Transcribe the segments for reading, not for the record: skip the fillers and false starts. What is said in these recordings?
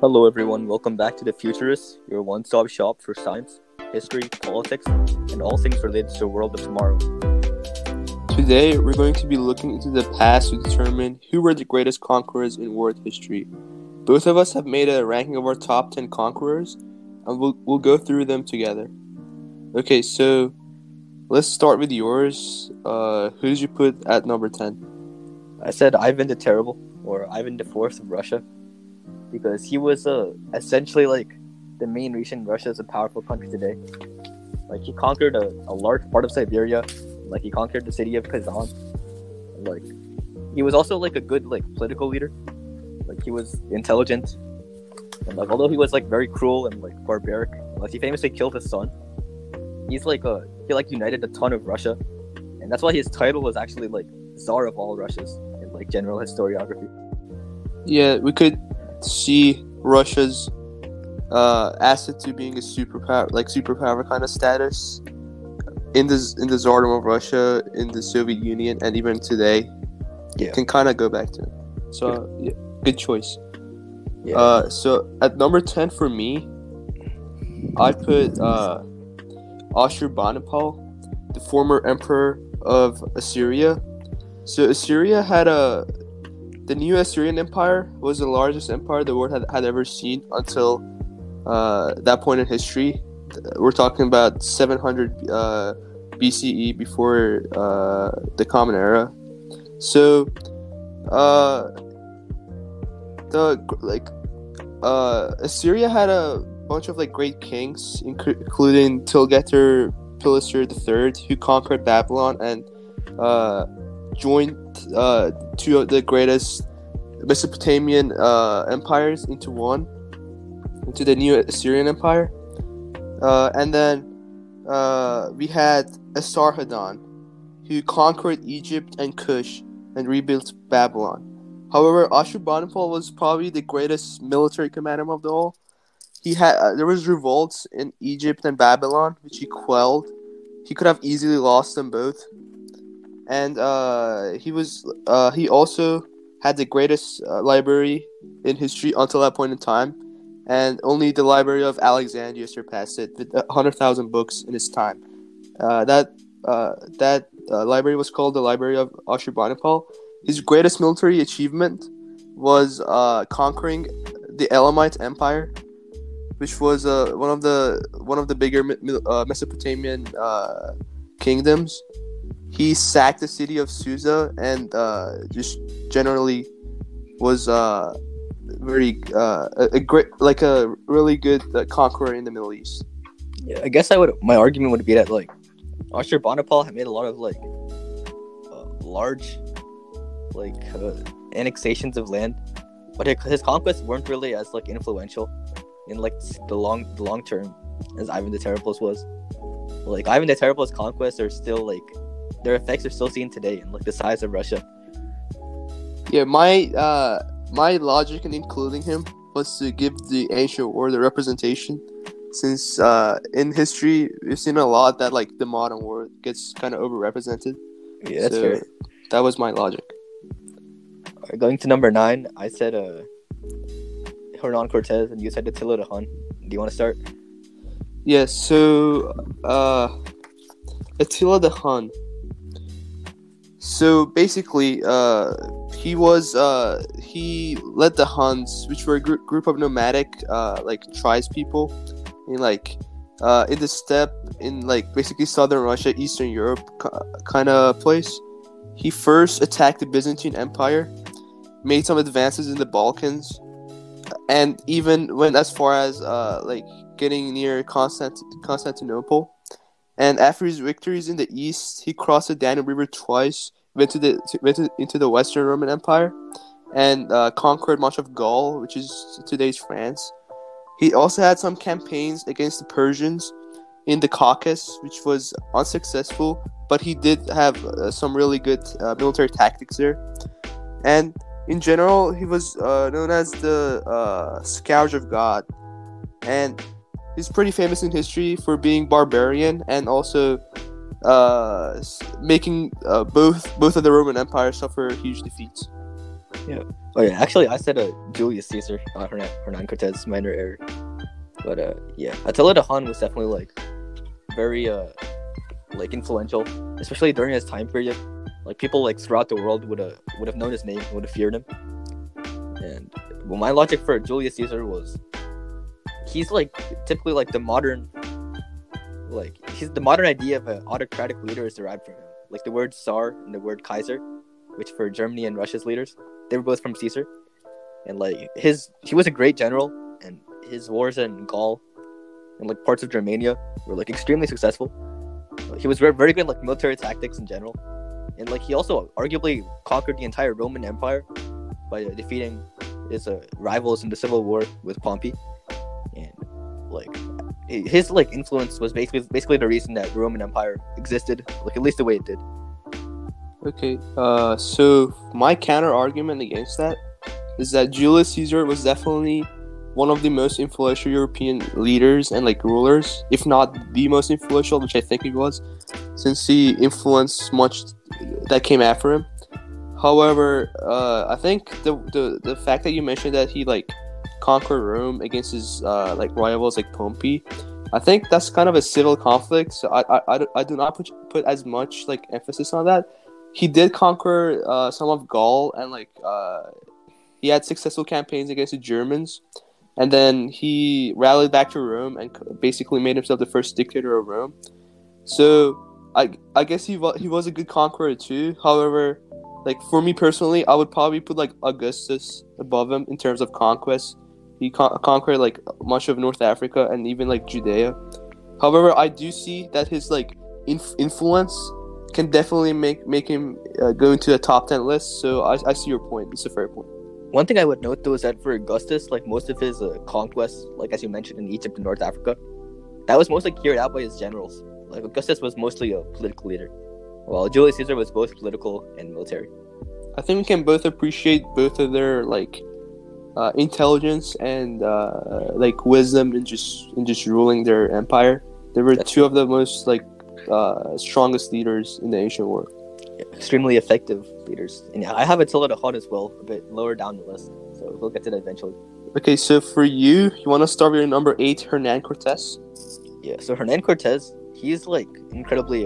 Hello everyone, welcome back to the Futurists, your one-stop shop for science, history, politics, and all things related to the world of tomorrow. Today, we're going to be looking into the past to determine who were the greatest conquerors in world history. Both of us have made a ranking of our top 10 conquerors, and we'll go through them together. Okay, so let's start with yours. Who did you put at number 10? I said Ivan the Terrible, or Ivan the Fourth of Russia, because he was essentially like the main reason Russia is a powerful country today. Like, he conquered a large part of Siberia, like he conquered the city of Kazan. And, like, he was also like a good political leader. Like, he was intelligent, and although he was very cruel and barbaric, he famously killed his son. He's he united a ton of Russia, and that's why his title was actually Tsar of all Russias in general historiography. Yeah, we could see Russia's asset to being a superpower kind of status in the Tsardom of Russia, in the Soviet Union, and even today. Yeah, can kind of go back to it. So yeah, good choice. Yeah. So at number 10 for me, I put Ashurbanipal, the former emperor of Assyria. So Assyria had the new Assyrian Empire was the largest empire the world had ever seen until that point in history. We're talking about 700 BCE, before the Common Era. So Assyria had a bunch of great kings, including Tiglath-Pileser III, who conquered Babylon and joined two of the greatest Mesopotamian empires into the new Assyrian Empire. And then we had Esarhaddon, who conquered Egypt and Kush and rebuilt Babylon. However, Ashurbanipal was probably the greatest military commander of them all. There was revolts in Egypt and Babylon, which he quelled. He could have easily lost them both. And he also had the greatest library in history until that point in time, and only the Library of Alexandria surpassed it with 100,000 books in its time. That library was called the Library of Ashurbanipal. His greatest military achievement was conquering the Elamite Empire, which was one of the bigger Mesopotamian kingdoms. He sacked the city of Susa and just generally was very a really good conqueror in the Middle East. Yeah, I guess my argument would be that Ashurbanipal had made a lot of large annexations of land, but his conquests weren't really as influential in the long term as Ivan the Terrible's was. Ivan the Terrible's conquests are still their effects are still seen today in the size of Russia. Yeah, my logic in including him was to give the ancient world the representation, since in history we've seen a lot that the modern world gets kind of overrepresented. Yeah, that's fair. That was my logic. All right, going to number 9, I said Hernan Cortes, and you said Attila the Hun. Do you want to start? Yeah, so Attila the Hun. So basically, he led the Huns, which were a group of nomadic tribes people in the steppe in basically southern Russia, Eastern Europe kind of place. He first attacked the Byzantine Empire, made some advances in the Balkans, and even went as far as getting near Constantinople. And after his victories in the east, he crossed the Danube River twice, went into the Western Roman Empire, and conquered much of Gaul, which is today's France. He also had some campaigns against the Persians in the Caucasus, which was unsuccessful, but he did have some really good military tactics there. And in general, he was known as the Scourge of God, and he's pretty famous in history for being barbarian and also making both of the Roman Empire suffer huge defeats. Yeah, Oh yeah, actually I said Julius Caesar, not Hernan Cortes, minor error. But yeah, Attila the Hun was definitely like very like influential, especially during his time period. Like people like throughout the world would have known his name, would have feared him. And well, my logic for Julius Caesar was he's like typically like the modern idea of an autocratic leader is derived from him. Like the word Tsar and the word Kaiser, which for Germany and Russia's leaders, they were both from Caesar. And like he was a great general, and his wars in Gaul and like parts of Germania were like extremely successful. He was very, very good at like military tactics in general, and like he also arguably conquered the entire Roman Empire by defeating his rivals in the civil war with Pompey. And like his like influence was basically the reason that the Roman Empire existed, like at least the way it did. Okay, so my counter argument against that is that Julius Caesar was definitely one of the most influential European leaders and like rulers, if not the most influential, which I think he was, since he influenced much that came after him. However, I think the fact that you mentioned that he like conquered Rome against his like rivals like Pompey, I think that's kind of a civil conflict. So I do not put as much like emphasis on that. He did conquer some of Gaul, and like he had successful campaigns against the Germans, and then he rallied back to Rome and basically made himself the first dictator of Rome. So I guess he was a good conqueror too. However, like for me personally, I would probably put like Augustus above him in terms of conquest. He conquered like much of North Africa and even like Judea. However, I do see that his like influence can definitely make him go into a top 10 list. So I see your point. It's a fair point. One thing I would note though is that for Augustus, like most of his conquests, like as you mentioned in Egypt and North Africa, that was mostly carried out by his generals. Like Augustus was mostly a political leader, while Julius Caesar was both political and military. I think we can both appreciate both of their like intelligence and like wisdom in just ruling their empire. They were two of the most like strongest leaders in the ancient world. Yeah, extremely effective leaders. And yeah, I have Attila the Hun as well, a bit lower down the list. So we'll get to that eventually. Okay, so for you want to start with your number 8, Hernan Cortes? Yeah, so Hernan Cortes, he's like incredibly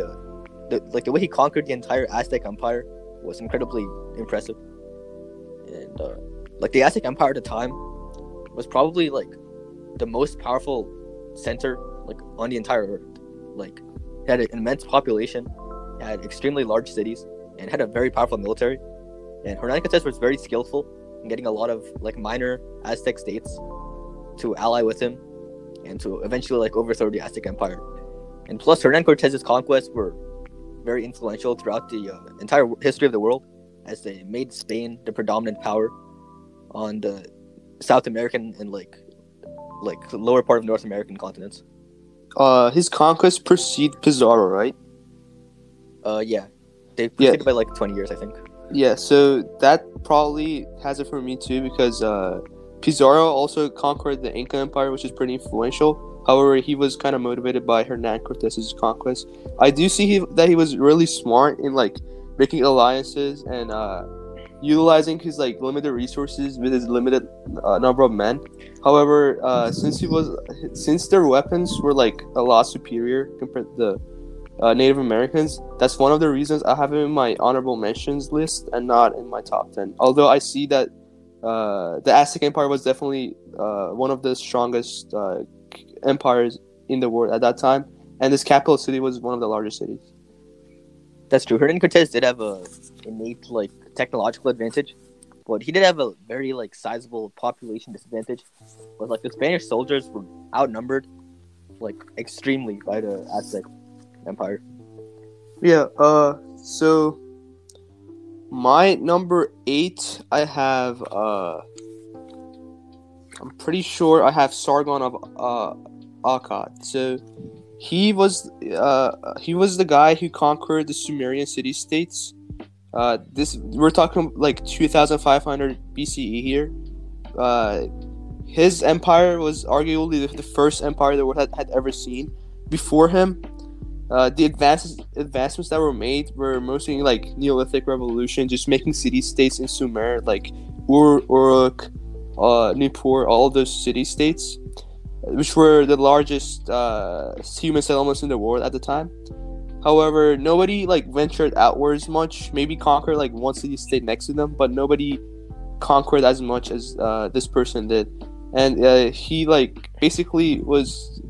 the way he conquered the entire Aztec Empire was incredibly impressive. And like the Aztec Empire at the time was probably like the most powerful center like on the entire earth. Like it had an immense population, had extremely large cities, and had a very powerful military. And Hernan Cortes was very skillful in getting a lot of like minor Aztec states to ally with him and to eventually like overthrow the Aztec Empire. And plus, Hernan Cortes' conquests were very influential throughout the entire history of the world, as they made Spain the predominant power on the South American and like the lower part of North American continents. His conquests precede Pizarro, right? Yeah. They preceded by like 20 years, I think. Yeah, so that probably has it for me too, because Pizarro also conquered the Inca Empire, which is pretty influential. However, he was kind of motivated by Hernan Cortes' conquest. I do see that he was really smart in like making alliances and utilizing his like limited resources with his limited number of men. However, since their weapons were like a lot superior compared to the Native Americans, that's one of the reasons I have him in my honorable mentions list and not in my top 10. Although I see that the Aztec Empire was definitely one of the strongest empires in the world at that time, and this capital city was one of the largest cities. That's true. Hernan Cortes did have a innate like technological advantage, but he did have a very like sizable population disadvantage. But like the Spanish soldiers were outnumbered like extremely by the Aztec Empire. Yeah, so my number 8, I have I'm pretty sure I have Sargon of Akkad. So he was the guy who conquered the Sumerian city-states. We're talking like 2500 BCE here. His empire was arguably the first empire the world had ever seen. Before him, the advancements that were made were mostly like Neolithic revolution, just making city-states in Sumer like Uruk, Nippur, all those city-states, which were the largest human settlements in the world at the time. However, nobody like ventured outwards much. Maybe conquered like one city-state next to them, but nobody conquered as much as this person did. And he like basically was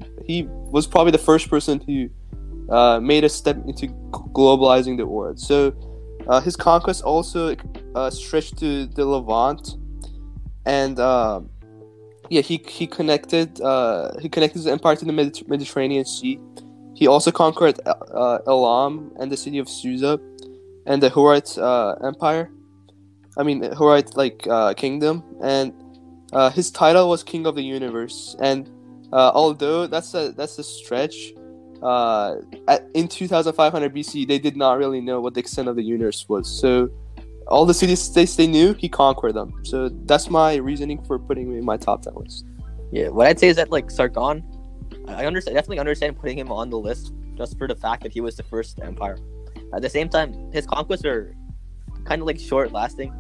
probably the first person who made a step into globalizing the world. So his conquest also stretched to the Levant, and he connected his empire to the Mediterranean Sea. He also conquered Elam and the city of Susa and the Hurrite Empire. I mean, Hurrite kingdom, and his title was King of the Universe. And although that's a stretch, in 2500 BC, they did not really know what the extent of the universe was. So all the city-states they knew, he conquered them. So that's my reasoning for putting him in my top 10 list. Yeah, what I'd say is that like Sargon, I definitely understand putting him on the list just for the fact that he was the first empire. At the same time, his conquests are kind of like short-lasting,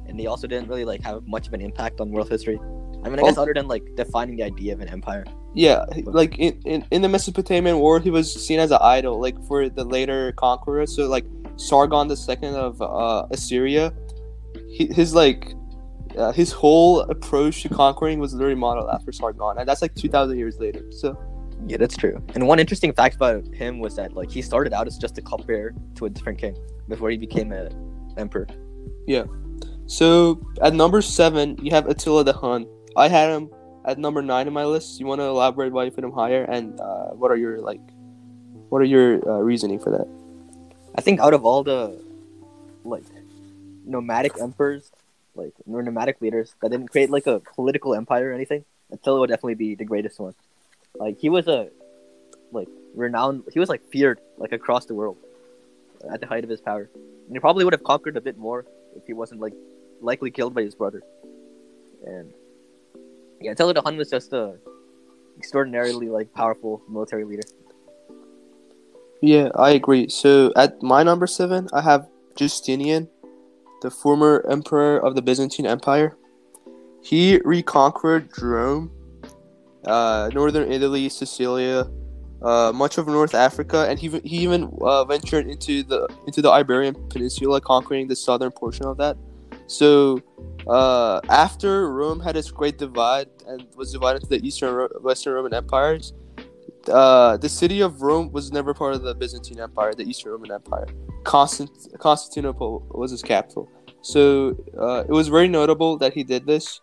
and they also didn't really like have much of an impact on world history. I mean, I guess other than like defining the idea of an empire. Yeah, like in the Mesopotamian world, he was seen as an idol, like for the later conquerors. So like Sargon II of Assyria, his whole approach to conquering was literally modeled after Sargon, and that's like 2,000 years later. So yeah, that's true. And one interesting fact about him was that like he started out as just a cupbearer to a different king before he became an emperor. Yeah. So at number 7, you have Attila the Hun. I had him at number 9 in my list. You want to elaborate why you put him higher, and what are your reasoning for that? I think out of all the like nomadic emperors, like or nomadic leaders that didn't create like a political empire or anything, Attila would definitely be the greatest one. Like he was feared like across the world at the height of his power, and he probably would have conquered a bit more if he wasn't like likely killed by his brother. And yeah, Attila the Hun was just a extraordinarily like powerful military leader. Yeah, I agree. So at my number 7, I have Justinian, the former emperor of the Byzantine Empire. He reconquered Rome, northern Italy, Sicilia, much of North Africa, and he even ventured into the Iberian Peninsula, conquering the southern portion of that. So after Rome had its great divide and was divided into the Eastern Western Roman empires, the city of Rome was never part of the Byzantine Empire, the Eastern Roman Empire. Constantinople was his capital. So it was very notable that he did this.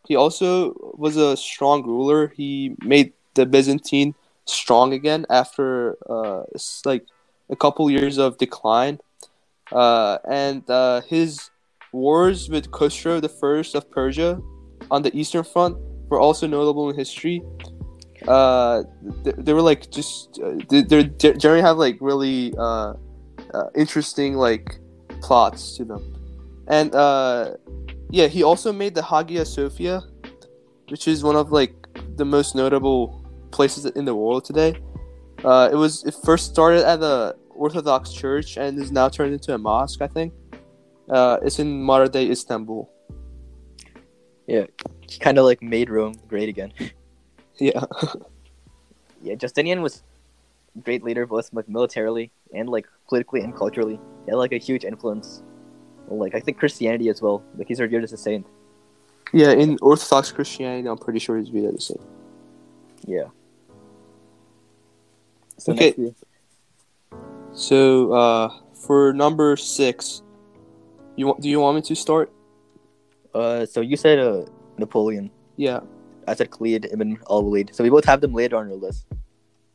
He also was a strong ruler. He made the Byzantine strong again after like a couple years of decline. And his wars with Khosrow I of Persia on the Eastern Front were also notable in history. They were like they generally have like really interesting like plots to them. And yeah, he also made the Hagia Sophia, which is one of like the most notable places in the world today. It first started at the Orthodox Church and is now turned into a mosque, I think. It's in modern day Istanbul. Yeah, he kind of like made Rome great again. Yeah. Yeah, Justinian was a great leader, both like militarily and like politically and culturally. He had like a huge influence. Like I think Christianity as well. Like he's revered as a saint. Yeah, in Orthodox Christianity, I'm pretty sure he's revered as a saint. Yeah. So okay. So for number 6, do you want me to start? So you said Napoleon. Yeah. I said Kalian Ibn Alwaleed. So we both have them later on your list.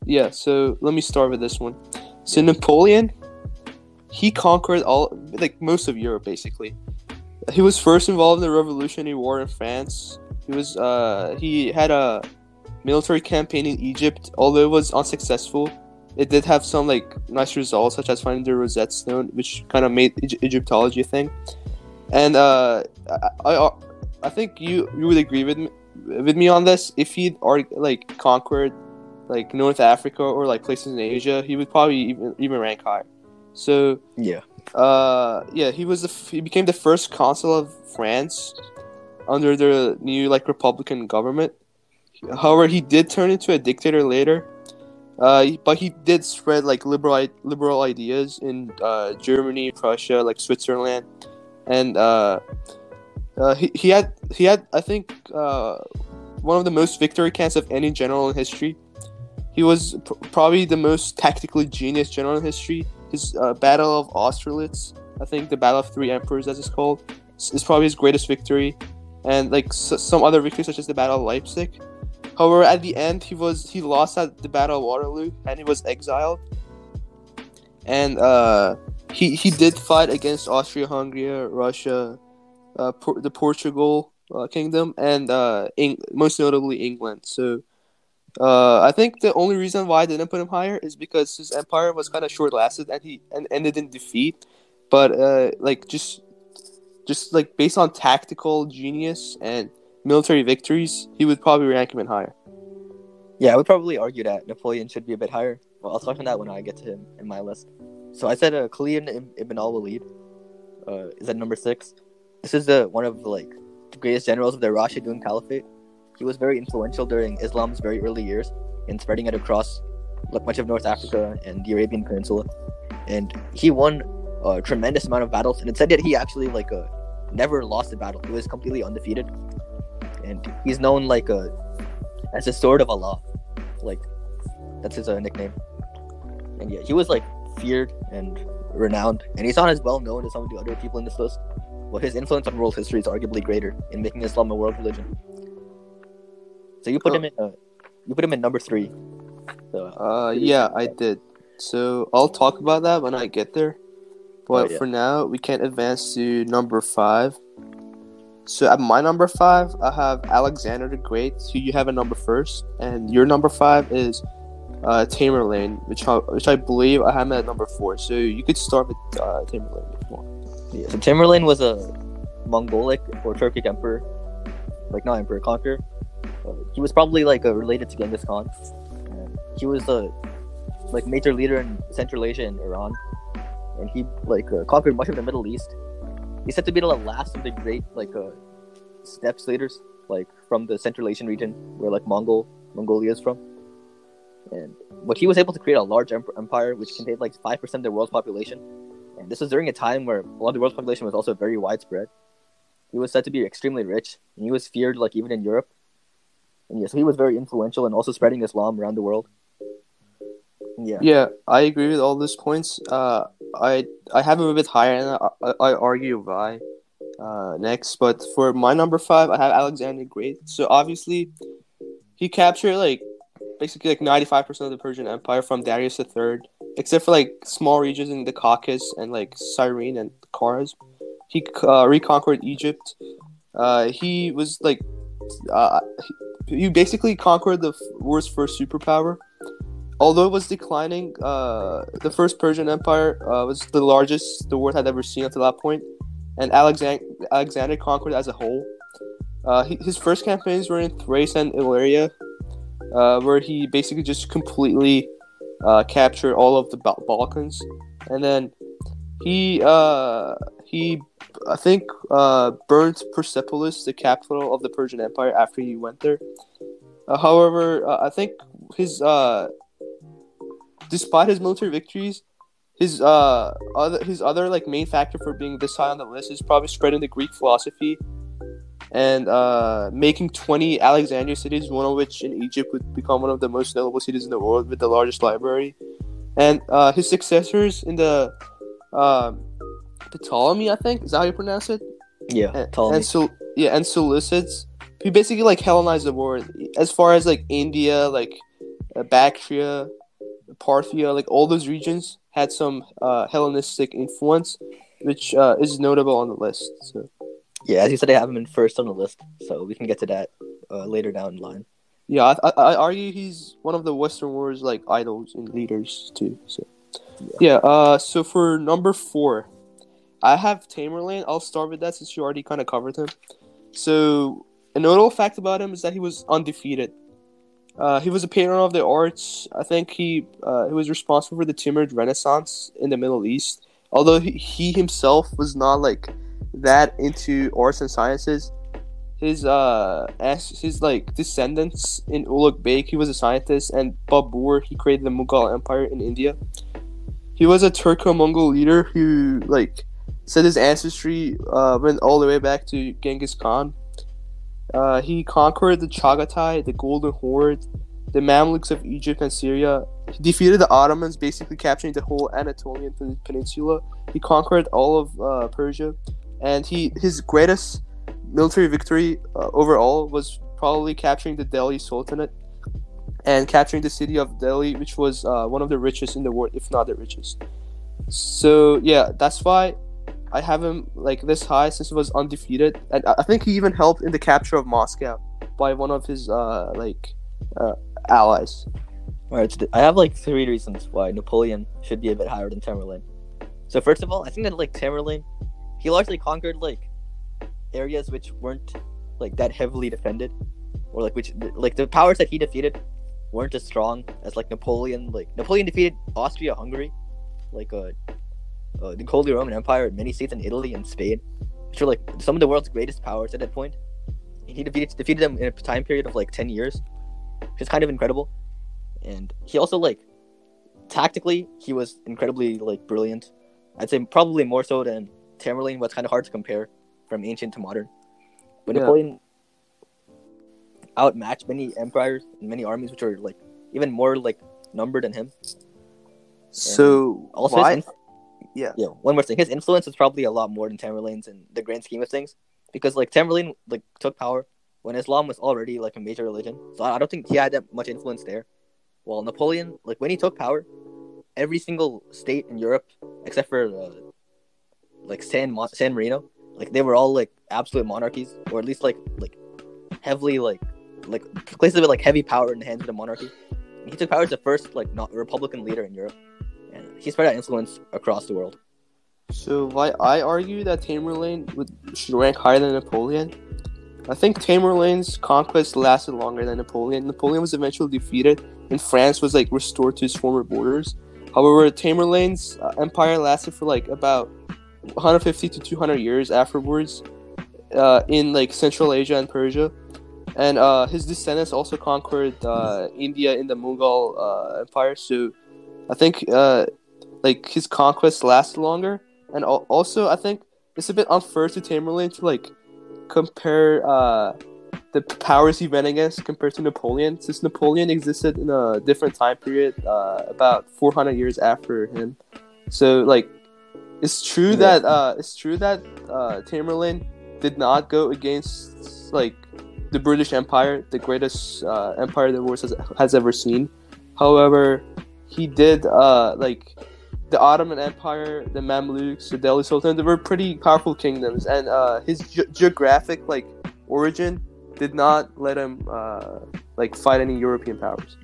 Yeah, so let me start with this one. So Napoleon, he conquered most of Europe, basically. He was first involved in the Revolutionary War in France. He had a military campaign in Egypt, although it was unsuccessful. It did have some like nice results, such as finding the Rosetta Stone, which kind of made Egyptology a thing. And I think you would agree with me on this. If he'd like conquered like North Africa or like places in Asia, he would probably even rank higher. So yeah, he became the first consul of France, under the new Republican government. However, he did turn into a dictator later. But he did spread liberal ideas in Germany, Prussia, Switzerland, and he had I think one of the most victory counts of any general in history. He was probably the most tactically genius general in history. His Battle of Austerlitz, I think the Battle of Three Emperors, as it's called, is probably his greatest victory, and some other victories such as the Battle of Leipzig. However, at the end, he lost at the Battle of Waterloo, and he was exiled. And he did fight against Austria-Hungary, Russia, the Portugal kingdom, and most notably England. So I think the only reason why I didn't put him higher is because his empire was kind of short-lasted, and ended in defeat. But just based on tactical genius and military victories, he would probably rank him in higher. Yeah, I would probably argue that Napoleon should be a bit higher. Well, I'll talk on that when I get to him in my list. So I said Kalian Ibn Alwaleed is at number 6. This is one of the greatest generals of the Rashidun Caliphate. He was very influential during Islam's very early years in spreading it across much of North Africa and the Arabian Peninsula. And he won a tremendous amount of battles, and it said that he actually never lost a battle. He was completely undefeated. And he's known as the Sword of Allah, that's his nickname. And yeah, he was feared and renowned, and he's not as well known as some of the other people in this list. But his influence on world history is arguably greater in making Islam a world religion. So you put him in number 3. So, yeah, I did. So I'll talk about that when I get there. But for now, we can advance to number 5. So at my number 5, I have Alexander the Great, who you have at number 1st, and your number 5 is Tamerlane, which I believe I have at number 4. So you could start with Tamerlane if you want. Yeah, so Tamerlane was a Mongolic or Turkic emperor, not emperor, conqueror. He was probably related to Genghis Khan. He was the major leader in Central Asia and Iran, and he conquered much of the Middle East. He's said to be the last of the great steppe leaders from the Central Asian region where Mongolia is from. But he was able to create a large empire which contained 5% of the world's population. And this was during a time where a lot of the world's population was also very widespread. He was said to be extremely rich, and he was feared even in Europe. And yeah, so he was very influential in also spreading Islam around the world. Yeah, I agree with all those points. I have him a bit higher, and I argue why next. But for my number 5, I have Alexander the Great. So obviously, he captured basically 95% of the Persian Empire from Darius III, except for small regions in the Caucasus and Cyrene and Cortes. He reconquered Egypt. He was he basically conquered the world's first superpower. Although it was declining, the first Persian Empire was the largest the world had ever seen until that point, and Alexander conquered as a whole. His first campaigns were in Thrace and Illyria, where he basically just completely captured all of the Balkans, and then he I think burned Persepolis, the capital of the Persian Empire, after he went there. However, I think despite his military victories, his other main factor for being this high on the list is probably spreading the Greek philosophy and making 20 Alexandria cities, one of which in Egypt would become one of the most notable cities in the world with the largest library. And his successors in the Ptolemy, I think, is that how you pronounce it? Yeah, Ptolemy. And Seleucids, he basically Hellenized the world as far as India, Bactria, Parthia, all those regions had some Hellenistic influence, which is notable on the list. So yeah, as you said, I have him in first on the list, so we can get to that later down the line. Yeah, I argue he's one of the Western world's idols and leaders too. So yeah. So for number 4, I have Tamerlane. I'll start with that since you already kind of covered him. So a notable fact about him is that he was undefeated. He was a patron of the arts. I think he was responsible for the Timurid Renaissance in the Middle East. Although he himself was not that into arts and sciences, his like descendants in Ulugh Beg, he was a scientist, and Babur, he created the Mughal Empire in India. He was a Turco-Mongol leader who like said his ancestry went all the way back to Genghis Khan. He conquered the Chagatai, the Golden Horde, the Mamluks of Egypt and Syria. He defeated the Ottomans, basically capturing the whole Anatolian peninsula. He conquered all of Persia, and his greatest military victory overall was probably capturing the Delhi Sultanate and capturing the city of Delhi, which was one of the richest in the world, if not the richest. So yeah, that's why I have him like this high, since he was undefeated, and I think he even helped in the capture of Moscow by one of his allies. Alright, so I have like 3 reasons why Napoleon should be a bit higher than Tamerlane. So first of all, I think that like Tamerlane, he largely conquered like areas which weren't like that heavily defended, or like which like the powers that he defeated weren't as strong as like Napoleon. Like Napoleon defeated Austria-Hungary, like the Holy Roman Empire, and many states in Italy and Spain, which were like some of the world's greatest powers at that point. And he defeated them in a time period of like 10 years, which is kind of incredible. And he also like tactically, he was incredibly like brilliant. I'd say probably more so than Tamerlane, but it's kind of hard to compare from ancient to modern. But Napoleon outmatched many empires and many armies which are like even more like numbered than him. So also one more thing, his influence is probably a lot more than Tamerlane's in the grand scheme of things, because like Tamerlane like took power when Islam was already like a major religion, so I don't think he had that much influence there. While Napoleon, like when he took power, every single state in Europe except for like San Marino, like they were all like absolute monarchies, or at least like heavily like places with like heavy power in the hands of the monarchy. And he took power as the first like not Republican leader in Europe, and he spread that influence across the world. So why I argue that Tamerlane should rank higher than Napoleon. I think Tamerlane's conquest lasted longer than Napoleon. Napoleon was eventually defeated, and France was like restored to its former borders. However, Tamerlane's empire lasted for like about 150 to 200 years afterwards, in like Central Asia and Persia, and his descendants also conquered India in the Mughal Empire. So I think like his conquest lasted longer, and also I think it's a bit unfair to Tamerlane to like compare the powers he went against compared to Napoleon, since Napoleon existed in a different time period, about 400 years after him. So like it's true that Tamerlane did not go against like the British Empire, the greatest empire the world has ever seen. However, he did like the Ottoman Empire, the Mamluks, the Delhi Sultanate. They were pretty powerful kingdoms, and his geographic like origin did not let him like fight any European powers.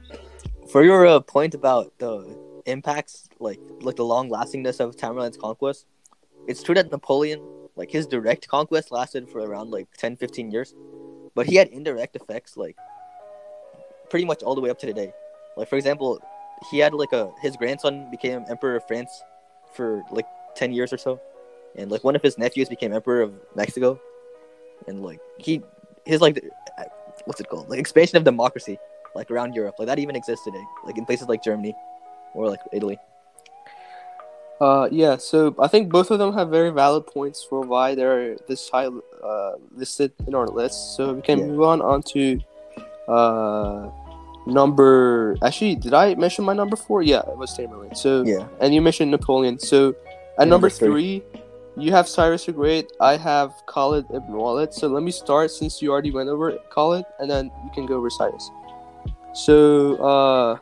For your point about the impacts, like the long lastingness of Tamerlane's conquest, it's true that Napoleon, like his direct conquest lasted for around like 10-15 years, but he had indirect effects like pretty much all the way up to today. Like for example, he had like his grandson became Emperor of France for like 10 years or so, and like one of his nephews became Emperor of Mexico, and like his like what's it called, like expansion of democracy like around Europe, like that even exists today, like in places like Germany or like Italy. Yeah, so I think both of them have very valid points for why they're this high listed in our list. So we can move on to number. Actually, did I mention my number 4? Yeah, it was Tamerlane. So and you mentioned Napoleon. So at number 3, you have Cyrus the Great. I have Khalid Ibn Alwaleed. So let me start, since you already went over Khalid, and then you can go over Cyrus. So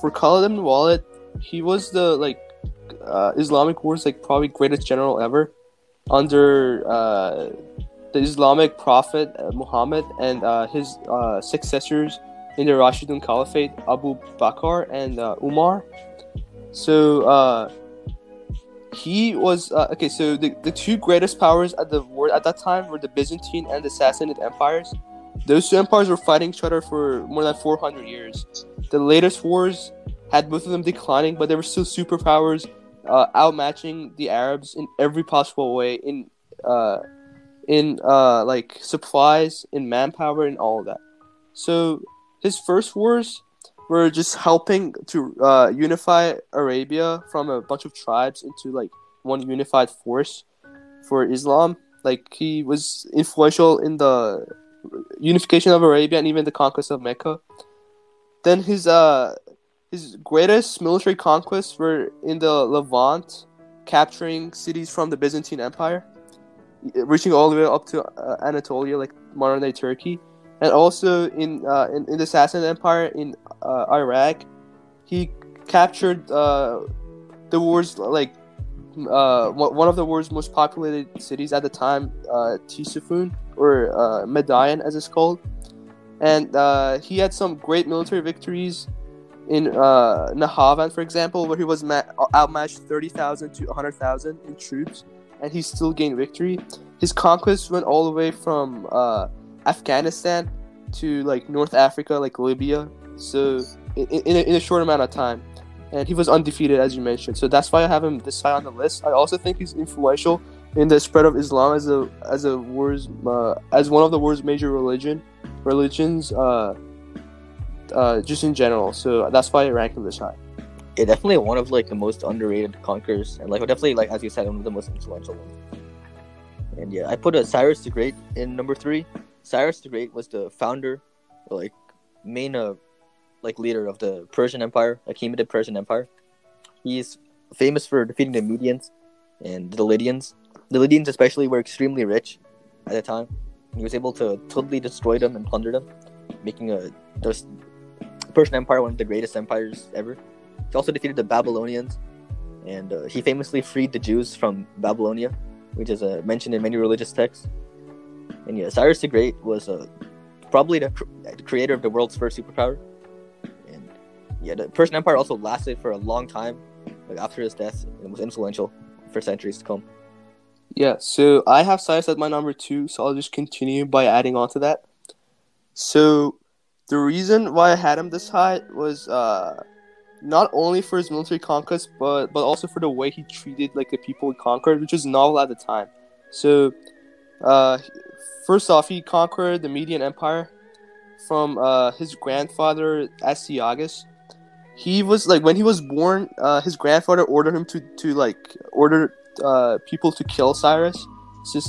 for Khalid Ibn Alwaleed, he was the like Islamic Wars like probably greatest general ever under the Islamic prophet Muhammad and his successors in the Rashidun Caliphate, Abu Bakr and Umar. So he was okay. So the two greatest powers at the world at that time were the Byzantine and the Sassanid empires. Those two empires were fighting each other for more than 400 years. The latest wars had both of them declining, but they were still superpowers, outmatching the Arabs in every possible way in in like supplies, in manpower, and all of that. So his first wars were just helping to unify Arabia from a bunch of tribes into like one unified force for Islam. Like he was influential in the unification of Arabia and even the conquest of Mecca. Then his greatest military conquests were in the Levant, capturing cities from the Byzantine Empire, reaching all the way up to Anatolia, like modern day Turkey, and also in the Sassanid Empire in Iraq. He captured the war's like one of the world's most populated cities at the time, Tisufun, or Madain as it's called. And he had some great military victories in Nahavan, for example, where he was outmatched 30,000 to 100,000 in troops, and he still gained victory. His conquests went all the way from Afghanistan to like North Africa, like Libya, so in a short amount of time. And he was undefeated, as you mentioned. So that's why I have him this high on the list. I also think he's influential in the spread of Islam as one of the world's major religions, just in general. So that's why I rank him this high. Yeah, definitely one of like the most underrated conquerors, and like definitely like as you said, one of the most influential ones. And yeah, I put Cyrus the Great in number 3. Cyrus the Great was the founder, like main like leader of the Persian Empire, Achaemenid Persian Empire. He's famous for defeating the Medians and the Lydians. The Lydians especially were extremely rich at the time. He was able to totally destroy them and plunder them, making the Persian Empire one of the greatest empires ever. He also defeated the Babylonians, and he famously freed the Jews from Babylonia, which is mentioned in many religious texts. And yeah, Cyrus the Great was probably the creator of the world's first superpower. And yeah, the Persian Empire also lasted for a long time, like after his death, and was influential for centuries to come. Yeah, so I have Cyrus at my number 2, so I'll just continue by adding on to that. So the reason why I had him this high was not only for his military conquest, but also for the way he treated like the people he conquered, which was novel at the time. So first off, he conquered the Median Empire from his grandfather Astyages. He was like, when he was born, his grandfather ordered him to order people to kill Cyrus, since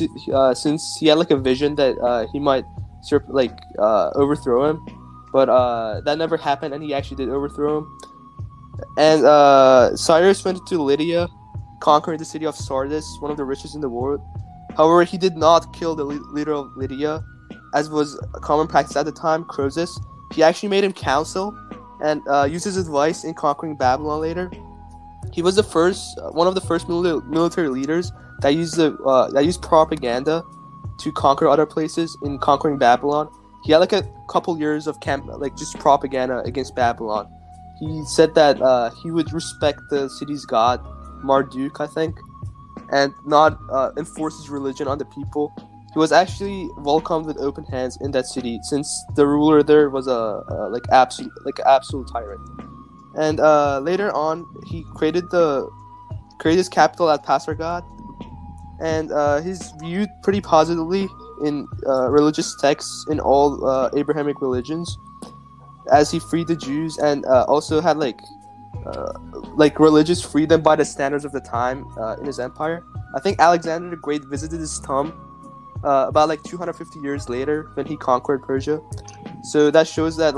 he had like a vision that he might overthrow him, but that never happened, and he actually did overthrow him. And Cyrus went to Lydia, conquering the city of Sardis, one of the richest in the world. However, he did not kill the leader of Lydia, as was a common practice at the time, Croesus. He actually made him counsel and used his advice in conquering Babylon later. He was one of the first military leaders that used propaganda to conquer other places in conquering Babylon. He had like a couple years of just propaganda against Babylon. He said that he would respect the city's god, Marduk, I think, and not enforce his religion on the people. He was actually welcomed with open hands in that city, since the ruler there was a absolute tyrant. And later on, he created his capital at Pasargad, and he's viewed pretty positively in religious texts in all Abrahamic religions, as he freed the Jews and also had religious freedom by the standards of the time in his empire. I think Alexander the Great visited his tomb about 250 years later when he conquered Persia. So that shows that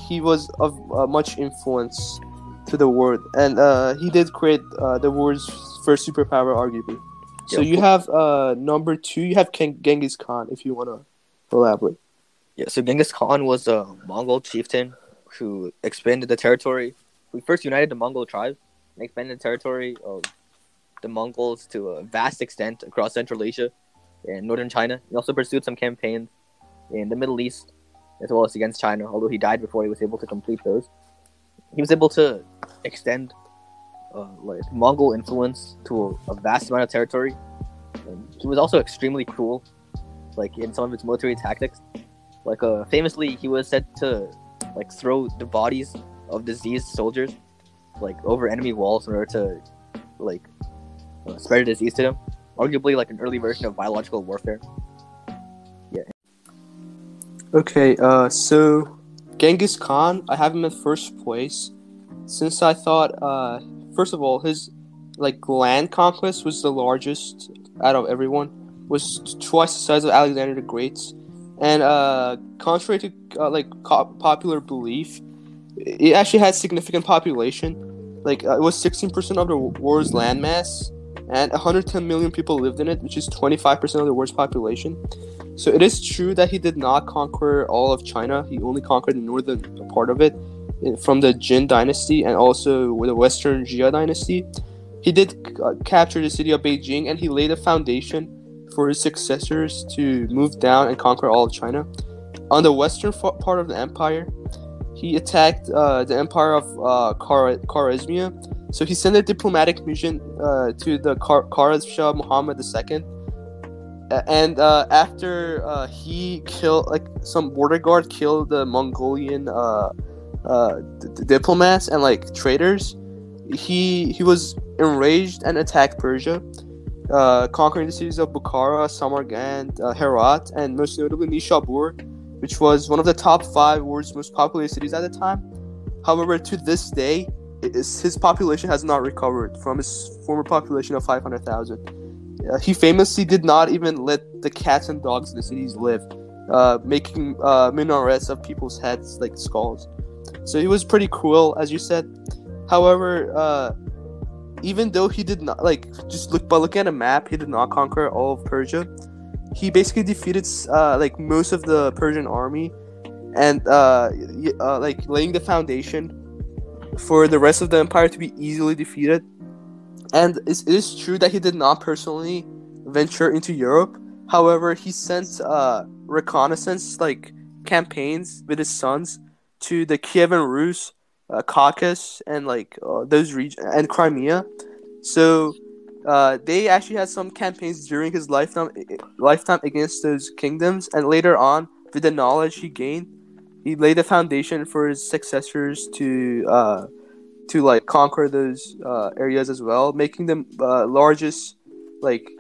he was of much influence to the world, and he did create the world's first superpower, arguably. So you have number 2. You have Genghis Khan, if you want to elaborate. Yeah, so Genghis Khan was a Mongol chieftain who expanded the territory. He first united the Mongol tribes and expanded the territory of the Mongols to a vast extent across Central Asia and northern China. He also pursued some campaigns in the Middle East as well as against China, although he died before he was able to complete those. He was able to extend Mongol influence to a vast amount of territory. And he was also extremely cruel, in some of his military tactics. Famously, he was said to throw the bodies of diseased soldiers over enemy walls in order to spread a disease to them. Arguably an early version of biological warfare. Okay, so Genghis Khan, I have him at first place, since I thought, first of all, his land conquest was the largest out of everyone, was twice the size of Alexander the Great's, and contrary to popular belief, it actually had significant population. It was 16% of the world's landmass, and 110 million people lived in it, which is 25% of the world's population. So it is true that he did not conquer all of China. He only conquered the northern part of it from the Jin dynasty and also with the Western Jia dynasty. He did capture the city of Beijing, and he laid a foundation for his successors to move down and conquer all of China. On the western part of the empire, he attacked the empire of Khwarezmia. So he sent a diplomatic mission to the Kharaz Shah Muhammad II. And after he killed, some border guard killed the Mongolian diplomats and traitors, he was enraged and attacked Persia, conquering the cities of Bukhara, Samarkand, Herat, and most notably Nishabur, which was one of the top 5 world's most populated cities at the time. However, to this day, his population has not recovered from his former population of 500,000. He famously did not even let the cats and dogs in the cities live, making minarets of people's heads like skulls. So he was pretty cruel, as you said. However, even though he did not by looking at a map, he did not conquer all of Persia. He basically defeated most of the Persian army, and laying the foundation for the rest of the empire to be easily defeated. And it is true that he did not personally venture into Europe. However, he sent reconnaissance campaigns with his sons to the Kievan Rus, Caucasus, and those regions and Crimea. So they actually had some campaigns during his lifetime against those kingdoms, and later on, with the knowledge he gained, he laid the foundation for his successors to conquer those areas as well, making them largest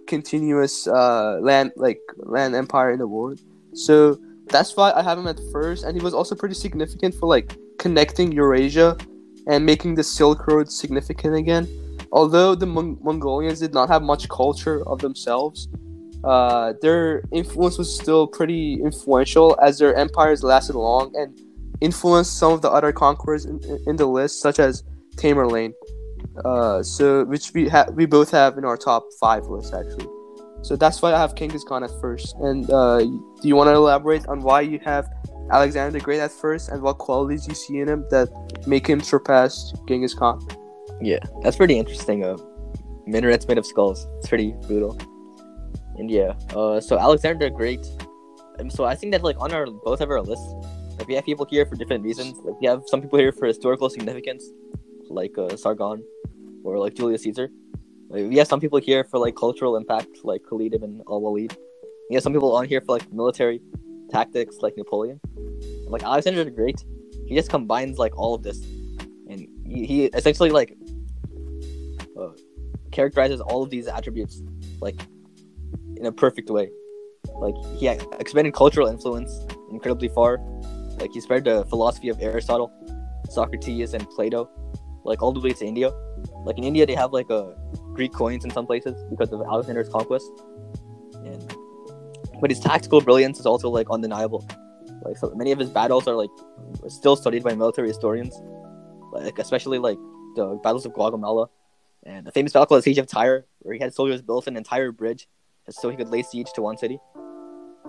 continuous land empire in the world. So that's why I have him at first, and he was also pretty significant for connecting Eurasia and making the Silk Road significant again. Although the Mongolians did not have much culture of themselves, their influence was still pretty influential, as their empires lasted long and influenced some of the other conquerors in the list, such as Tamerlane, which we both have in our top 5 list actually. So that's why I have Genghis Khan at first. And do you want to elaborate on why you have Alexander the Great at first, and what qualities you see in him that make him surpass Genghis Khan? Yeah, that's pretty interesting. Minarets made of skulls. It's pretty brutal. And yeah, so Alexander the Great. So I think that on both of our lists, we have people here for different reasons. We have some people here for historical significance, Sargon, or Julius Caesar. We have some people here for cultural impact, like Khalid ibn Alwaleed. We have some people on here for military tactics, like Napoleon. Alexander the Great, he just combines all of this, and he essentially characterizes all of these attributes in a perfect way. He expanded cultural influence incredibly far. He spread the philosophy of Aristotle, Socrates, and Plato, all the way to India. In India, they have Greek coins in some places because of Alexander's conquest. But his tactical brilliance is also undeniable. So many of his battles are still studied by military historians, especially the battles of Gaugamela, and the famous battle called the Siege of Tyre, where he had soldiers build an entire bridge so he could lay siege to one city.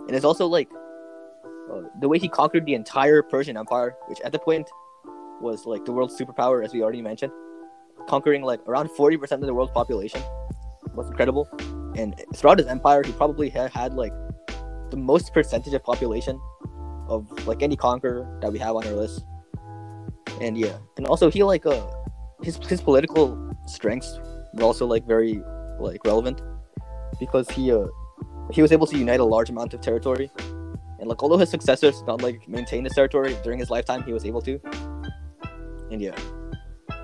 And it's also the way he conquered the entire Persian Empire, which at the point was the world's superpower, as we already mentioned, conquering around 40% of the world's population. Was incredible. And throughout his empire, he probably had the most percentage of population of any conqueror that we have on our list. And yeah, and also he his political strengths were also very relevant, because he was able to unite a large amount of territory, and although his successors did not maintain this territory during his lifetime, he was able to. And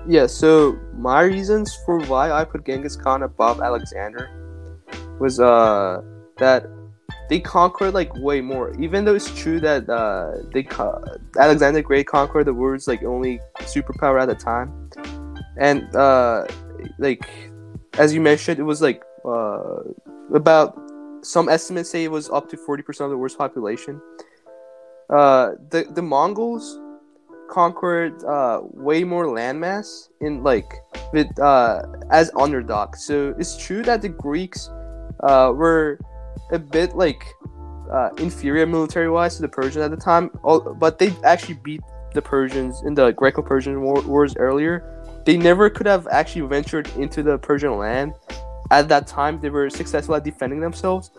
yeah, so my reasons for why I put Genghis Khan above Alexander was that they conquered like way more. Even though it's true that Alexander the Great conquered the world's like only superpower at the time, and like as you mentioned, it was like about, some estimates say it was up to 40% of the world's population. The Mongols conquered way more landmass in like with as underdogs. So it's true that the Greeks were a bit like inferior military-wise to the Persians at the time, but they actually beat the Persians in the Greco-Persian wars earlier. They never could have actually ventured into the Persian land at that time. They were successful at defending themselves,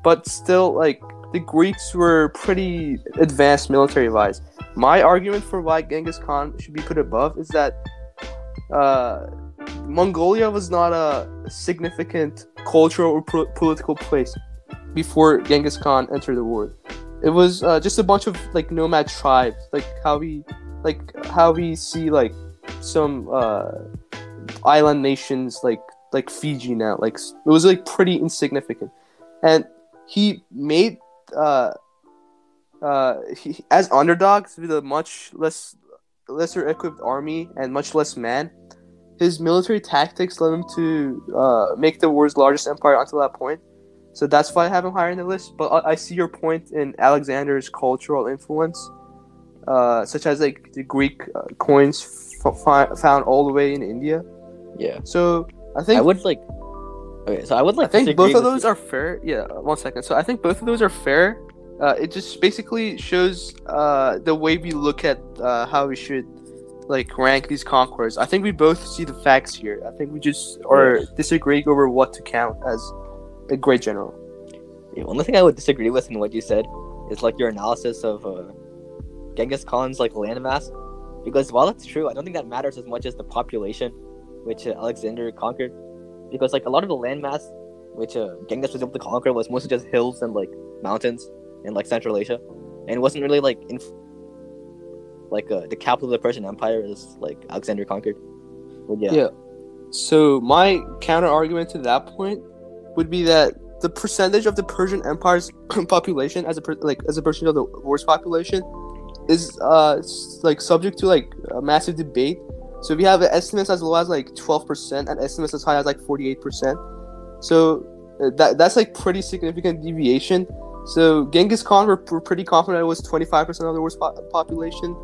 but still, like, the Greeks were pretty advanced military-wise. My argument for why Genghis Khan should be put above is that Mongolia was not a significant cultural or political place before Genghis Khan entered the world. It was just a bunch of like nomad tribes, like how we see like some island nations like Fiji now. Like, it was like pretty insignificant, and he made as underdogs with a much lesser equipped army and much less man. His military tactics led him to make the world's largest empire until that point. So that's why I have him higher in the list. But I see your point in Alexander's cultural influence, such as like the Greek coins found all the way in India. Yeah. So I think I would like. Okay, so I would like. I think both of those are fair. Yeah. 1 second. So I think both of those are fair. It just basically shows the way we look at how we should like rank these conquerors. I think we both see the facts here. I think we just are disagreeing over what to count as a great general. Yeah, one thing I would disagree with in what you said is like your analysis of Genghis Khan's like landmass, because while that's true, I don't think that matters as much as the population which Alexander conquered, because like a lot of the landmass which Genghis was able to conquer was mostly just hills and like mountains in like Central Asia, and it wasn't really like the capital of the Persian Empire is like Alexander conquered. But yeah. So my counter argument to that point would be that the percentage of the Persian Empire's population as a percentage of the world's population is like subject to like a massive debate. So we have estimates as low as like 12% and estimates as high as like 48%. So that's like pretty significant deviation. So Genghis Khan we're pretty confident it was 25% of the world's population.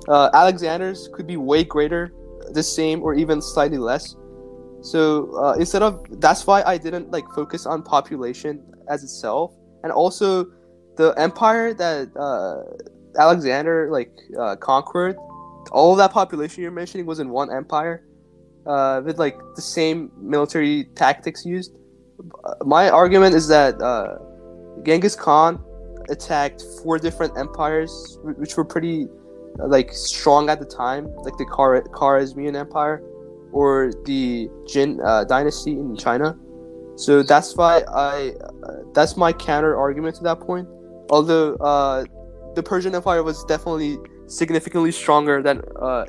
Alexander's could be way greater, the same, or even slightly less. So that's why I didn't like focus on population as itself, and also the empire that Alexander conquered. All of that population you're mentioning was in one empire, with like the same military tactics used. My argument is that Genghis Khan attacked 4 different empires, which were pretty like strong at the time, like the Khwarezmian Empire or the Jin dynasty in China. So that's why that's my counter argument to that point. Although the Persian Empire was definitely significantly stronger than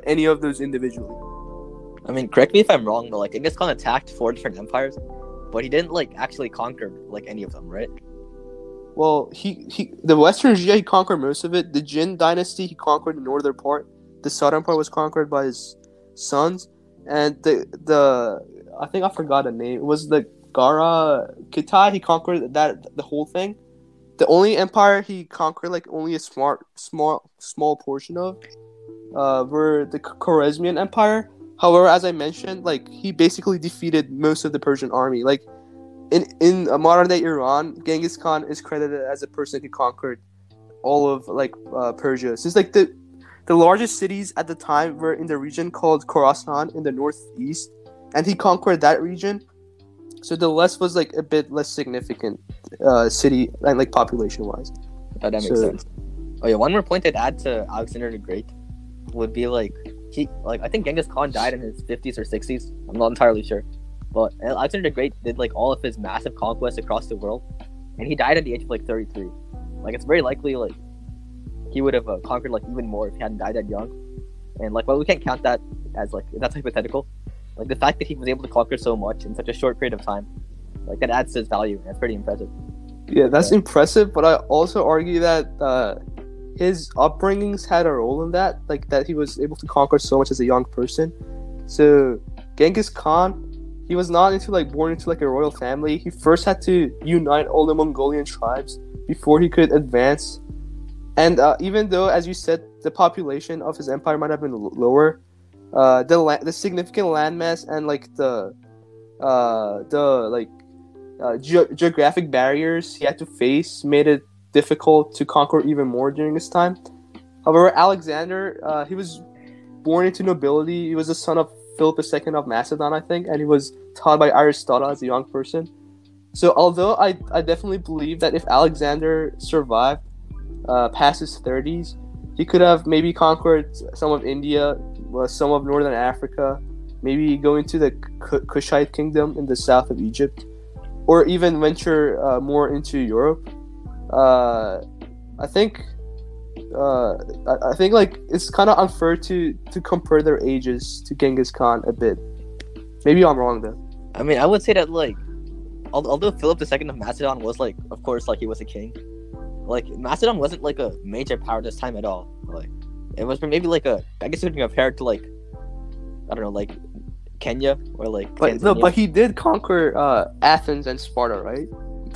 any of those individually. I mean, correct me if I'm wrong, but like Genghis Khan attacked 4 different empires, but he didn't like actually conquer like any of them, right? Well, the Western Asia, he conquered most of it. The Jin dynasty, he conquered the northern part. The southern part was conquered by his sons. And the I think I forgot the name. It was the Gara Kitai. He conquered the whole thing. The only empire he conquered like only a small portion of were the Khwarezmian Empire. However, as I mentioned, like he basically defeated most of the Persian army. Like in modern day Iran, Genghis Khan is credited as a person who conquered all of like Persia. Since like the largest cities at the time were in the region called Khorasan in the northeast, and he conquered that region. So the West was like a bit less significant city and like population wise. That makes sense. Oh yeah, one more point I'd add to Alexander the Great would be like I think Genghis Khan died in his 50s or 60s. I'm not entirely sure, but Alexander the Great did like all of his massive conquests across the world, and he died at the age of like 33. Like it's very likely like he would have conquered like even more if he hadn't died that young. And like, well, we can't count that as like that's hypothetical. Like the fact that he was able to conquer so much in such a short period of time, like that adds to his value. And that's pretty impressive. Yeah, that's impressive, but I also argue that his upbringings had a role in that, like that he was able to conquer so much as a young person. So Genghis Khan, he was not born into like a royal family. He first had to unite all the Mongolian tribes before he could advance. And even though, as you said, the population of his empire might have been lower, the significant landmass and geographic barriers he had to face made it difficult to conquer even more during his time. However, Alexander, he was born into nobility. He was the son of Philip II of Macedon, I think, and he was taught by Aristotle as a young person. So although I definitely believe that if Alexander survived past his 30s, he could have maybe conquered some of India, some of northern Africa, maybe go into the Kushite kingdom in the south of Egypt, or even venture more into Europe. I think like it's kind of unfair to compare their ages to Genghis Khan a bit. Maybe I'm wrong though. I mean, I would say that like, although Philip II of Macedon was like, of course, like he was a king. Like Macedon wasn't like a major power at this time at all. Like it was maybe like I guess you can compare it to like, I don't know, like Kenya or like. But no, but he did conquer Athens and Sparta, right?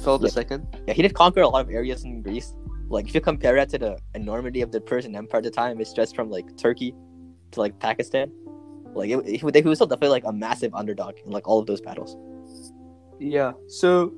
Philip II. Yeah, he did conquer a lot of areas in Greece. Like if you compare that to the enormity of the Persian Empire at the time, it stretched from like Turkey to like Pakistan. Like he was still definitely like a massive underdog in like all of those battles. Yeah. So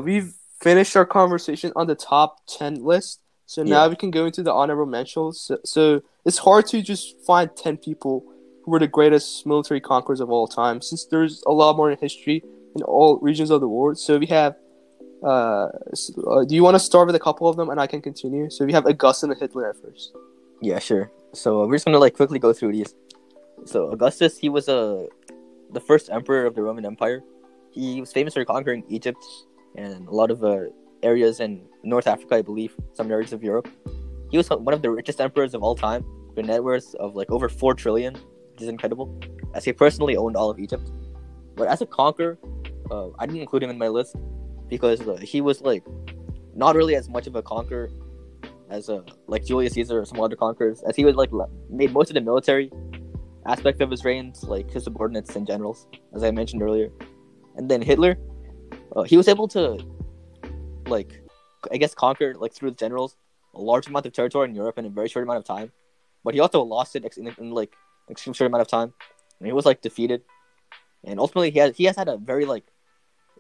we've finished our conversation on the top 10 list. So now we can go into the honorable mentions. So it's hard to just find 10 people who were the greatest military conquerors of all time, since there's a lot more in history in all regions of the world. So we have do you want to start with a couple of them and I can continue? So we have Augustine and Hitler at first. Yeah, sure. So we're just gonna like quickly go through these. So Augustus, he was the first emperor of the Roman Empire. He was famous for conquering Egypt and a lot of areas in North Africa, I believe, some areas of Europe. He was one of the richest emperors of all time, with a net worth of like over 4 trillion, which is incredible, as he personally owned all of Egypt. But as a conqueror, I didn't include him in my list because he was like not really as much of a conqueror as like Julius Caesar or some other conquerors, as he was like made most of the military aspect of his reigns like his subordinates and generals, as I mentioned earlier. And then Hitler, he was able to like, I guess, conquer like through the generals a large amount of territory in Europe in a very short amount of time, but he also lost it in like an extreme short amount of time, and he was like defeated. And ultimately, he has had a very like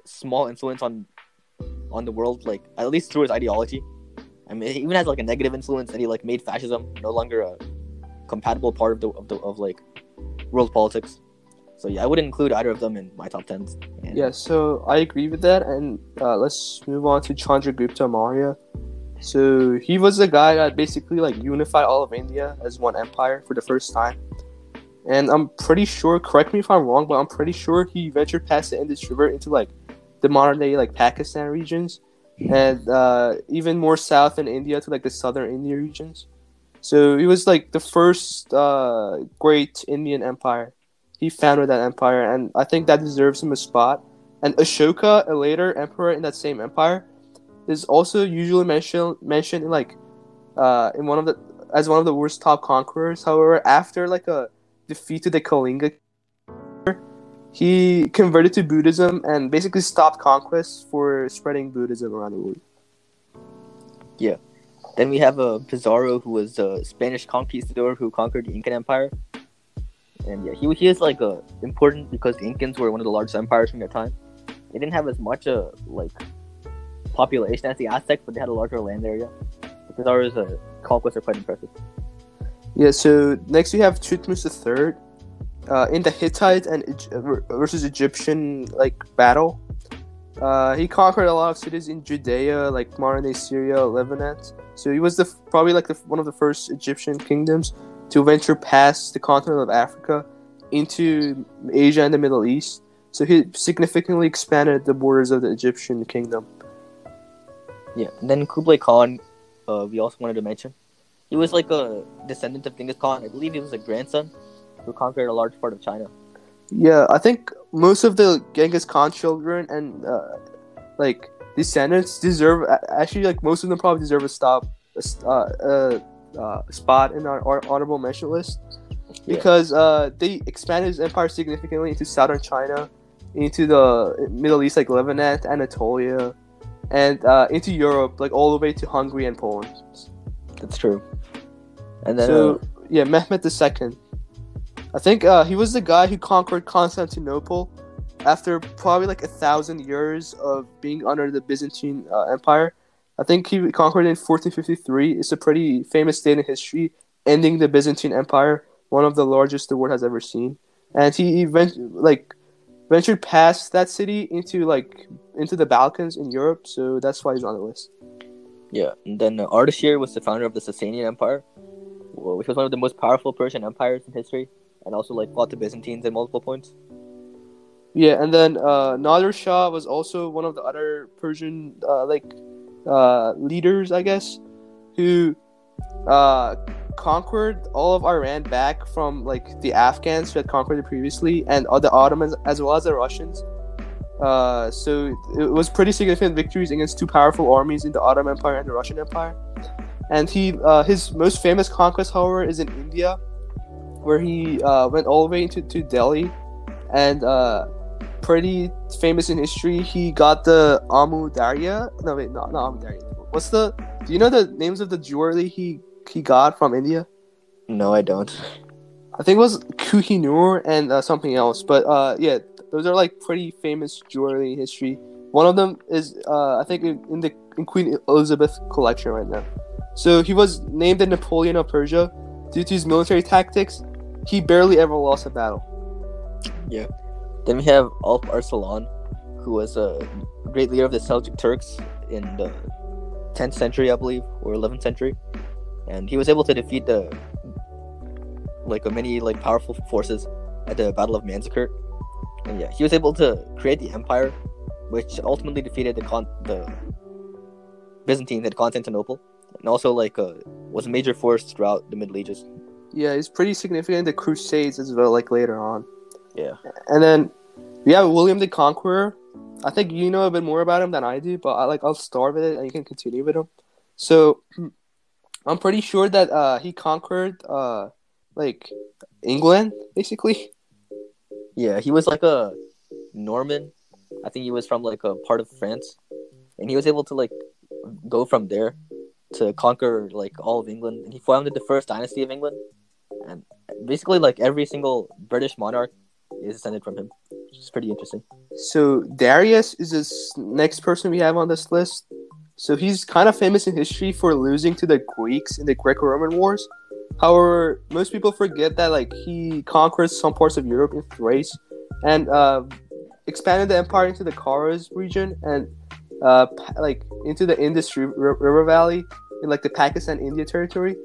small influence on the world, like at least through his ideology. I mean, he even has like a negative influence, and he like made fascism no longer a compatible part of like world politics. So yeah, I wouldn't include either of them in my top 10s. And... Yeah, so I agree with that, and let's move on to Chandragupta Maurya. So he was the guy that basically like unified all of India as one empire for the first time. And I'm pretty sure, correct me if I'm wrong, but I'm pretty sure he ventured past the Indus River into like the modern day like Pakistan regions, and even more south in India to like the southern India regions. So he was like the first great Indian empire. He founded that empire, and I think that deserves him a spot. And Ashoka, a later emperor in that same empire, is also usually mentioned in like in one of the worst top conquerors. However, after like a defeat to the Kalinga, he converted to Buddhism and basically stopped conquests for spreading Buddhism around the world. Yeah. Then we have Pizarro, who was a Spanish conquistador who conquered the Incan Empire. And yeah, he is like important because the Incans were one of the largest empires from their time. They didn't have as much like population as the Aztecs, but they had a larger land area. Pizarro's conquests are quite impressive. Yeah, so next we have Thutmose III. In the Hittite and versus Egyptian like battle, he conquered a lot of cities in Judea, like modern day Syria, Levant. So he was probably one of the first Egyptian kingdoms to venture past the continent of Africa into Asia and the Middle East. So he significantly expanded the borders of the Egyptian kingdom. Yeah, and then Kublai Khan, we also wanted to mention. He was like a descendant of Genghis Khan. I believe he was a grandson who conquered a large part of China. Yeah, I think most of the Genghis Khan children and like descendants deserve actually like most of them probably deserve a spot in our honorable mention list because they expanded his empire significantly into southern China, into the Middle East like Lebanon, Anatolia, and into Europe like all the way to Hungary and Poland. That's true. And then so Mehmed II. I think he was the guy who conquered Constantinople after probably like 1,000 years of being under the Byzantine Empire. I think he conquered in 1453. It's a pretty famous date in history, ending the Byzantine Empire, one of the largest the world has ever seen. And he ventured past that city into the Balkans in Europe, so that's why he's on the list. Yeah, and then Ardashir was the founder of the Sasanian Empire, which was one of the most powerful Persian empires in history, and also like fought the Byzantines at multiple points. Yeah, and then Nader Shah was also one of the other Persian leaders, I guess, who conquered all of Iran back from like the Afghans who had conquered it previously, and the Ottomans as well as the Russians. So it was pretty significant victories against two powerful armies in the Ottoman Empire and the Russian Empire. And his most famous conquest, however, is in India, where he went all the way to Delhi, and pretty famous in history. He got the Amu Darya. No, wait, not Amu Darya. Do you know the names of the jewelry he got from India? No, I don't. I think it was Kohinoor and something else. But those are like pretty famous jewelry in history. One of them is I think in Queen Elizabeth collection right now. So he was named the Napoleon of Persia due to his military tactics. He barely ever lost a battle. Yeah. Then we have Alp Arslan, who was a great leader of the Seljuk Turks in the 10th century, I believe, or 11th century. And he was able to defeat many powerful forces at the Battle of Manzikert. And he was able to create the empire, which ultimately defeated the Byzantines at Constantinople, and also was a major force throughout the Middle Ages. Yeah, he's pretty significant in the Crusades as well, like later on. Yeah. And then we have William the Conqueror. I think you know a bit more about him than I do, but I'll start with it and you can continue with him. So I'm pretty sure that he conquered England, basically. Yeah, he was like a Norman. I think he was from like a part of France, and he was able to go from there to conquer all of England. And he founded the first dynasty of England, and basically every single British monarch is descended from him, which is pretty interesting. So Darius is this next person we have on this list. So he's kind of famous in history for losing to the Greeks in the Greco-Roman Wars. However, most people forget that he conquered some parts of Europe in Thrace and expanded the empire into the Cortes region and into the Indus River Valley in the Pakistan-India territory.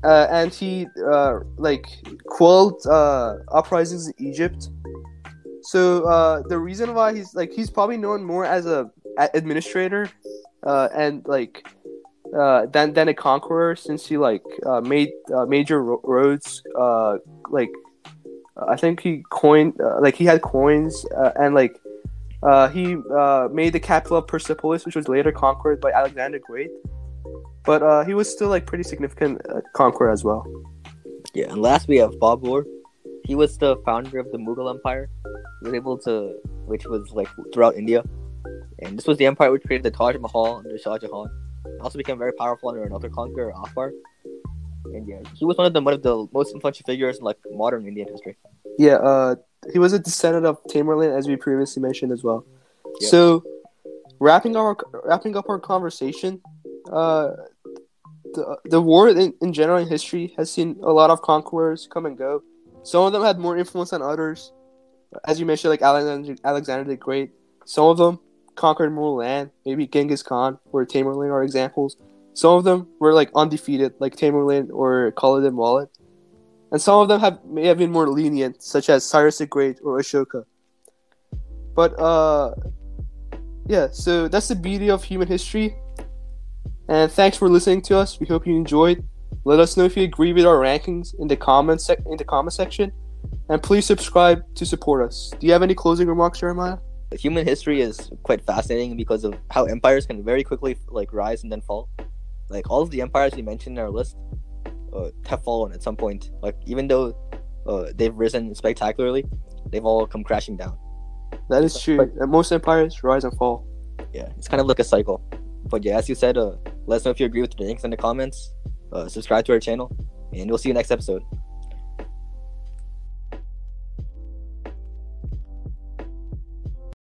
And he quelled uprisings in Egypt. So the reason why he's probably known more as a administrator and than a conqueror, since he made major roads. I think he coined he had coins and he made the capital of Persepolis, which was later conquered by Alexander the Great. But he was still pretty significant conqueror as well. Yeah, and last we have Babur. He was the founder of the Mughal Empire. He was able to, which was throughout India, and this was the empire which created the Taj Mahal under Shah Jahan. It also became very powerful under another conqueror, Akbar. And he was one of the most influential figures in modern Indian history. Yeah, he was a descendant of Tamerlan, as we previously mentioned as well. Yep. So, wrapping up our conversation, the war in general in history has seen a lot of conquerors come and go. Some of them had more influence than others, as you mentioned, Alexander the Great. Some of them conquered more land, maybe Genghis Khan or Tamerlane are examples. Some of them were undefeated, like Tamerlane or Khalid Ibn Alwaleed. And some of them may have been more lenient, such as Cyrus the Great or Ashoka. But so that's the beauty of human history. And thanks for listening to us. We hope you enjoyed. Let us know if you agree with our rankings in the comment section. And please subscribe to support us. Do you have any closing remarks, Jeremiah? human history is quite fascinating because of how empires can very quickly like rise and then fall. Like all of the empires we mentioned in our list have fallen at some point. Like even though they've risen spectacularly, they've all come crashing down. That is true. And most empires rise and fall. Yeah, it's kind of like a cycle. But yeah, as you said, let us know if you agree with the things in the comments. Subscribe to our channel, and we'll see you next episode.